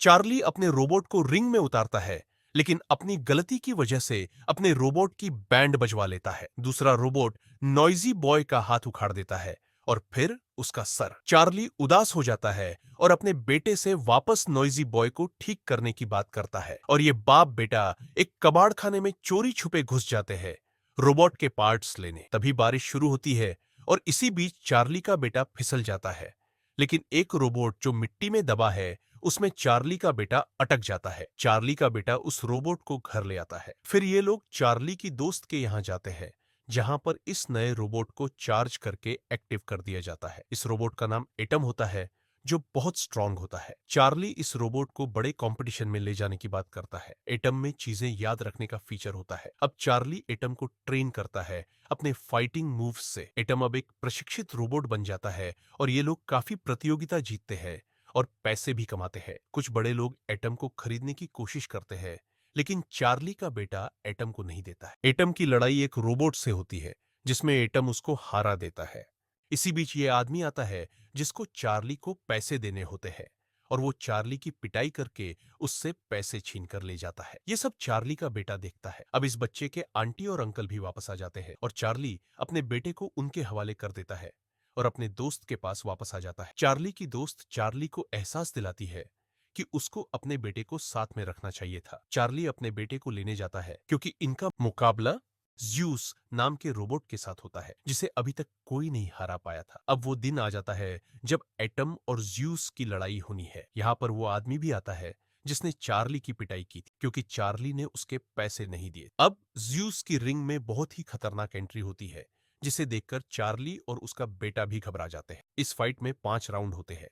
Charlie अपने robot को ring में उतारता है, लेकिन अपनी गलती की वजह से अपने रोबोट की बैंड बजवा लेता है। दूसरा रोबोट नॉइजी बॉय का हाथ उखाड़ देता है और फिर उसका सर। चार्ली उदास हो जाता है और अपने बेटे से वापस नॉइजी बॉय को ठीक करने की बात करता है और ये बाप बेटा एक कबाड़ खाने में चोरी छुपे घुस जाते हैं रोबोट के पार्ट्स लेने। तभी बारिश शुरू होती है और इसी बीच चार्ली का बेटा फिसल जाता है, लेकिन एक रोबोट जो मिट्टी में दबा है उसमें चार्ली का बेटा अटक जाता है। चार्ली का बेटा उस रोबोट को घर ले आता है। फिर ये लोग चार्ली की दोस्त के यहाँ जाते हैं, जहां पर इस नए रोबोट को चार्ज करके एक्टिव कर दिया जाता है। इस रोबोट का नाम एटम होता है, जो बहुत स्ट्रांग होता है। चार्ली इस रोबोट को बड़े कंपटीशन में ले जाने की बात करता है। एटम में चीजें याद रखने का फीचर होता है। अब चार्ली एटम को ट्रेन करता है अपने फाइटिंग मूव्स से। एटम अब एक प्रशिक्षित रोबोट बन जाता है और ये लोग काफी प्रतियोगिता जीतते हैं और पैसे भी कमाते हैं। कुछ बड़े लोग एटम को खरीदने की कोशिश करते हैं, लेकिन चार्ली का बेटा एटम को नहीं देता है। एटम की लड़ाई एक रोबोट से होती है, जिसमें एटम उसको हारा देता है। इसी बीच ये आदमी आता है जिसको चार्ली को पैसे देने होते हैं और वो चार्ली की पिटाई करके उससे पैसे छीन कर ले जाता है। ये सब चार्ली का बेटा देखता है। अब इस बच्चे के आंटी और अंकल भी वापस आ जाते हैं और चार्ली अपने बेटे को उनके हवाले कर देता है और अपने दोस्त के पास वापस आ जाता है। चार्ली की दोस्त चार्ली को एहसास दिलाती है कि उसको अपने बेटे को साथ में रखना चाहिए था। चार्ली अपने बेटे को लेने जाता है क्योंकि इनका मुकाबला ज़्यूस नाम के रोबोट के साथ होता है, जिसे अभी तक कोई नहीं हरा पाया था। अब वो दिन आ जाता है जब एटम और ज़्यूस की लड़ाई होनी है। यहाँ पर वो आदमी भी आता है जिसने चार्ली की पिटाई की थी, क्योंकि चार्ली ने उसके पैसे नहीं दिए। अब ज़्यूस की रिंग में बहुत ही खतरनाक एंट्री होती है, जिसे देखकर चार्ली और उसका बेटा भी घबरा जाते हैं। इस फाइट में 5 राउंड होते हैं।